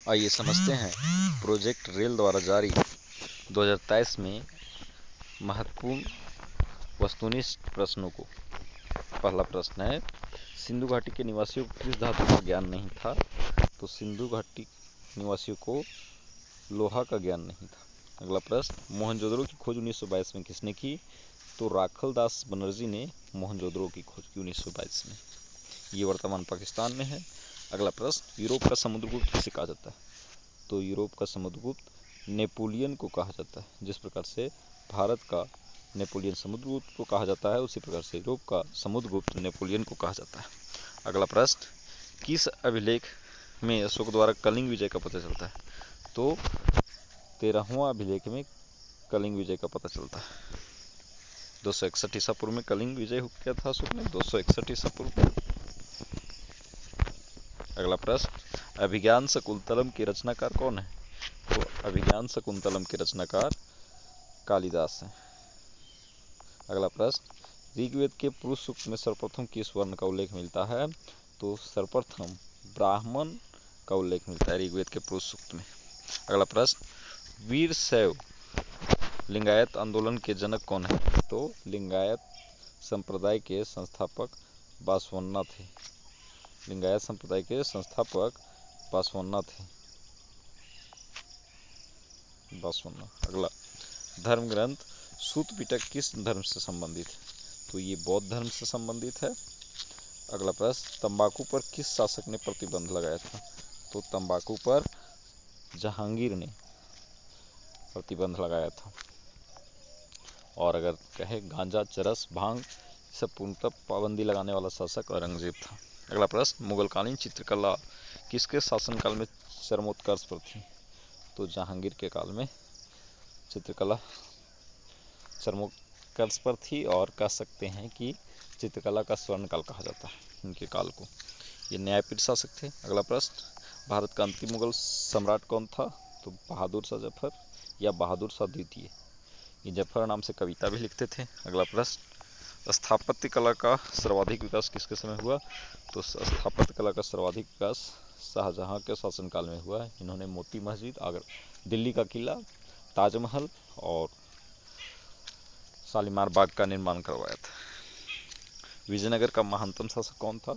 आइए समझते हैं प्रोजेक्ट रेल द्वारा जारी 2023 में महत्वपूर्ण वस्तुनिष्ठ प्रश्नों को। पहला प्रश्न है, सिंधु घाटी के निवासियों को किस धातु का ज्ञान नहीं था? तो सिंधु घाटी निवासियों को लोहा का ज्ञान नहीं था। अगला प्रश्न, मोहनजोदड़ो की खोज 1922 में किसने की? तो राखल दास बनर्जी ने मोहनजोदड़ो की खोज की 1922 में। ये वर्तमान पाकिस्तान में है। अगला प्रश्न, यूरोप का समुद्रगुप्त किसे कहा जाता है? तो यूरोप का समुद्रगुप्त नेपोलियन को कहा जाता है। जिस प्रकार से भारत का नेपोलियन समुद्रगुप्त को कहा जाता है, उसी प्रकार से यूरोप का समुद्रगुप्त नेपोलियन को कहा जाता है। अगला प्रश्न, किस अभिलेख में अशोक द्वारा कलिंग विजय का पता चलता है? तो 13वां अभिलेख में कलिंग विजय का पता चलता है। 261 ईसा पूर्व में कलिंग विजय किया था अशोक ने, 261 ईसा पूर्व में। अगला प्रश्न, अभिज्ञान शकुंतलम के रचनाकार कौन है? तो अभिज्ञान शकुंतलम के रचनाकार कालिदास हैं। अगला प्रश्न, ऋग्वेद के पुरुष सूक्त में सर्वप्रथम किस वर्ण का उल्लेख मिलता है? तो सर्वप्रथम ब्राह्मण का उल्लेख मिलता है ऋग्वेद के पुरुष सूक्त में। अगला प्रश्न, वीरशैव लिंगायत आंदोलन के जनक कौन है? तो लिंगायत संप्रदाय के संस्थापक बासवन्ना थे। लिंगायत संप्रदाय के संस्थापक बासवन्ना थे। बासवन्ना। अगला, धर्म ग्रंथ सूत पिटक किस धर्म से संबंधित है? तो ये बौद्ध धर्म से संबंधित है। अगला प्रश्न, तंबाकू पर किस शासक ने प्रतिबंध लगाया था? तो तंबाकू पर जहांगीर ने प्रतिबंध लगाया था। और अगर कहे गांजा, चरस, भांग, सब पूर्णतः पाबंदी लगाने वाला शासक औरंगजेब था। अगला प्रश्न, मुगलकालीन चित्रकला किसके शासनकाल में चरमोत्कर्ष पर थी? तो जहांगीर के काल में चित्रकला चरमोत्कर्ष पर थी और कह सकते हैं कि चित्रकला का स्वर्णकाल कहा जाता है इनके काल को। ये न्यायपीठ शासक थे। अगला प्रश्न, भारत का अंतिम मुगल सम्राट कौन था? तो बहादुर शाह जफर या बहादुर शाह द्वितीय। ये जफर नाम से कविता भी लिखते थे। अगला प्रश्न, स्थापत्य कला का सर्वाधिक विकास किसके समय हुआ? तो स्थापत्य कला का सर्वाधिक विकास शाहजहां के शासनकाल में हुआ है। इन्होंने मोती मस्जिद, दिल्ली का किला, ताजमहल और शालीमार बाग का निर्माण करवाया था। विजयनगर का महानतम शासक कौन था?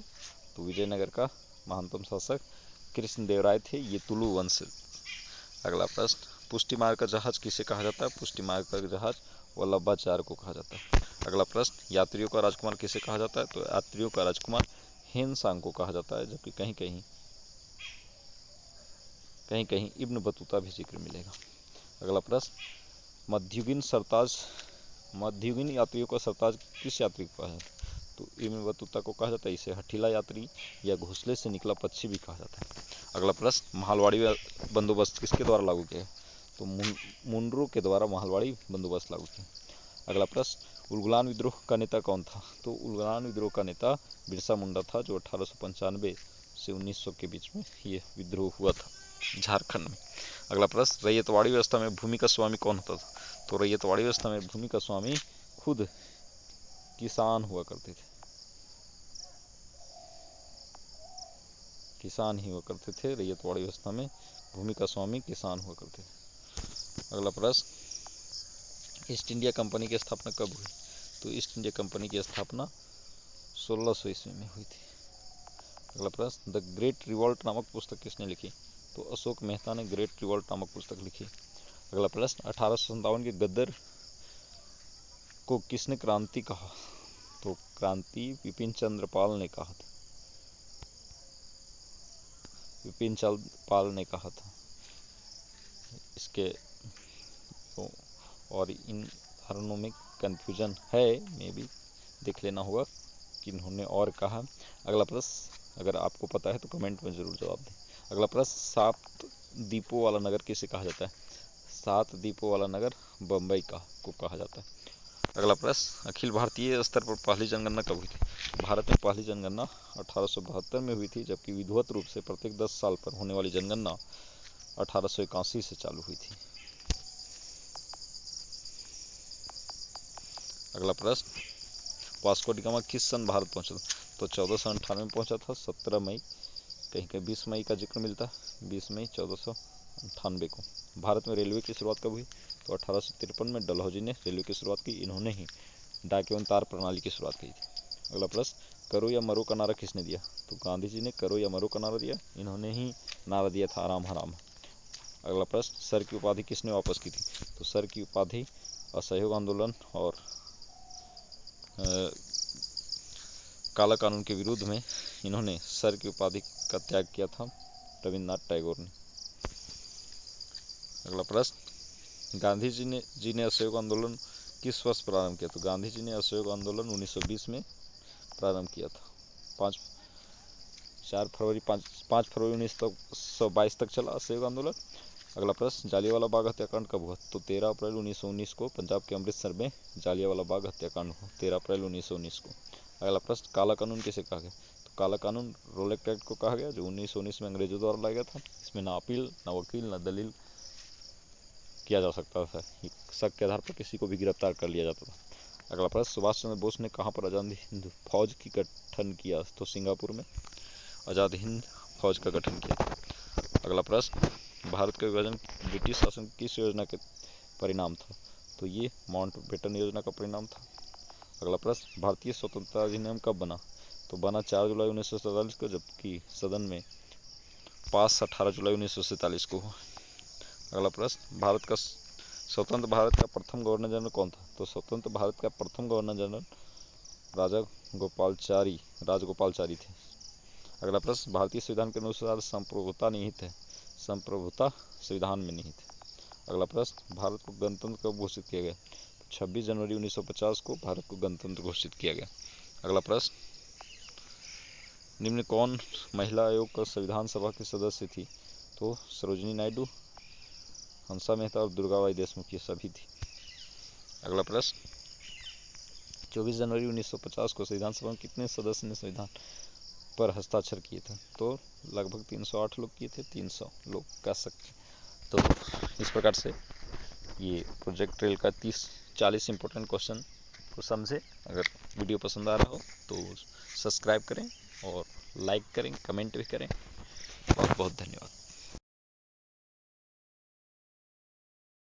तो विजयनगर का महानतम शासक कृष्णदेवराय थे। ये तुलु वंश। अगला प्रश्न, पुष्टि मार्ग का जहाज किसे कहा जाता है? पुष्टि मार्ग का जहाज वल्लभाचार्य को कहा जाता है। अगला प्रश्न, यात्रियों का राजकुमार किसे कहा जाता है? तो यात्रियों का राजकुमार हेनसांग को कहा जाता है, जबकि कहीं कहीं इब्न बतूता भी जिक्र मिलेगा। अगला प्रश्न, मध्ययुगीन यात्रियों का सरताज किस यात्री को कहा जाता है? तो इब्न बतूता को कहा जाता है। इसे हठीला यात्री या घोंसले से निकला पक्षी भी कहा जाता है। अगला प्रश्न, महालवाड़ी बंदोबस्त किसके द्वारा लागू किया? तो मुनरो के द्वारा महालवाड़ी बंदोबस्त लागू किया। अगला प्रश्न, उलगुलान विद्रोह का नेता कौन था? तो उलगुलान विद्रोह का नेता बिरसा मुंडा था, जो 1895 से 1900 के बीच में ये विद्रोह हुआ था झारखंड में। अगला प्रश्न, रैयतवाड़ी व्यवस्था में भूमि का स्वामी कौन होता था? तो रैयतवाड़ी व्यवस्था में भूमि का स्वामी खुद किसान हुआ करते थे। किसान ही हुआ करते थे। रैयतवाड़ी व्यवस्था में भूमि का स्वामी किसान हुआ करते थे। अगला प्रश्न, ईस्ट इंडिया कंपनी की स्थापना कब हुई? तो ईस्ट इंडिया कंपनी की स्थापना 1600 ईस्वी में हुई थी। अगला प्रश्न, द ग्रेट रिवॉल्ट नामक पुस्तक किसने लिखी? तो अशोक मेहता ने ग्रेट रिवॉल्ट नामक पुस्तक लिखी। अगला प्रश्न, 1857 के गदर को किसने क्रांति कहा? तो क्रांति विपिन चंद्र पाल ने कहा था। विपिन चंद्र पाल ने कहा था। इसके और इन धारणों में कन्फ्यूजन है, मे भी देख लेना होगा कि इन्होंने और कहा। अगला प्रश्न, अगर आपको पता है तो कमेंट में जरूर जवाब दें। अगला प्रश्न, 7 द्वीपों वाला नगर किसे कहा जाता है? 7 द्वीपों वाला नगर बम्बई को कहा जाता है। अगला प्रश्न, अखिल भारतीय स्तर पर पहली जनगणना कब हुई थी? भारत में पहली जनगणना 1872 में हुई थी, जबकि विधिवत रूप से प्रत्येक 10 साल पर होने वाली जनगणना 1881 से चालू हुई थी। अगला प्रश्न, वास्को डी गामा किस सन भारत पहुंचा था? तो 1498 में पहुंचा था, 17 मई कहीं कहीं 20 मई का जिक्र मिलता है, 20 मई 1498 को। भारत में रेलवे की शुरुआत कब हुई? तो 1853 में डलहौजी ने रेलवे की शुरुआत की। इन्होंने ही डाक एवं तार प्रणाली की शुरुआत की थी। अगला प्रश्न, करो या मरो का नारा किसने दिया? तो गांधी जी ने करो या मरो का नारा दिया। इन्होंने ही नारा दिया था आराम हराम। अगला प्रश्न, सर की उपाधि किसने वापस की थी? तो सर की उपाधि असहयोग आंदोलन और काला कानून के विरुद्ध में इन्होंने सर की उपाधि का त्याग किया था रविन्द्रनाथ टैगोर ने। अगला प्रश्न, गांधी जी ने असहयोग आंदोलन किस वर्ष प्रारंभ किया? तो गांधी जी ने असहयोग आंदोलन 1920 में प्रारंभ किया था। 5 फरवरी 1922 तक चला असहयोग आंदोलन। अगला प्रश्न, जालियांवाला बाग हत्याकांड कब हुआ? तो 13 अप्रैल 1919 को पंजाब के अमृतसर में जालियांवाला बाग हत्याकांड हुआ, 13 अप्रैल 1919 को। अगला प्रश्न, काला कानून किसे कहा गया? तो काला कानून रोलेक्ट एक्ट को कहा गया, जो 1919 में अंग्रेजों द्वारा लाया गया था। इसमें ना अपील, ना वकील, ना दलील किया जा सकता था। शक के आधार पर किसी को भी गिरफ्तार कर लिया जाता था। अगला प्रश्न, सुभाष चंद्र बोस ने कहाँ पर आज़ाद हिंद फौज की गठन किया? तो सिंगापुर में आज़ाद हिंद फौज का गठन किया। अगला प्रश्न, भारत का विभाजन ब्रिटिश शासन की किस योजना के परिणाम था? तो ये माउंटबेटन योजना का परिणाम था। अगला प्रश्न, भारतीय स्वतंत्रता अधिनियम कब बना? तो बना 4 जुलाई 1947 को, जबकि सदन में पास 18 जुलाई 1947 को हुआ। अगला प्रश्न, स्वतंत्र भारत का प्रथम गवर्नर जनरल कौन था? तो स्वतंत्र भारत का प्रथम गवर्नर जनरल राजगोपालचारी थे। अगला प्रश्न, भारतीय संविधान के अनुसार संप्रभुता निहित है। संप्रभुता संविधान में निहित है। अगला प्रश्न, भारत को गणतंत्र कब घोषित किया गया? 26 जनवरी 1950 को भारत को गणतंत्र घोषित किया गया। अगला प्रश्न, निम्न कौन महिला आयोग का संविधान सभा की सदस्य थी? तो सरोजिनी नायडू, हंसा मेहता और दुर्गाबाई देशमुख, ये सभी थी। अगला प्रश्न, 24 जनवरी 1950 को संविधान सभा में कितने सदस्य ने संविधान पर हस्ताक्षर किए थे? तो लगभग 308 लोग किए थे, 300 लोग कह सकते। तो इस प्रकार से ये प्रोजेक्ट रेल का 30-40 इंपॉर्टेंट क्वेश्चन को समझे। अगर वीडियो पसंद आ रहा हो तो सब्सक्राइब करें और लाइक करें, कमेंट भी करें। बहुत बहुत धन्यवाद।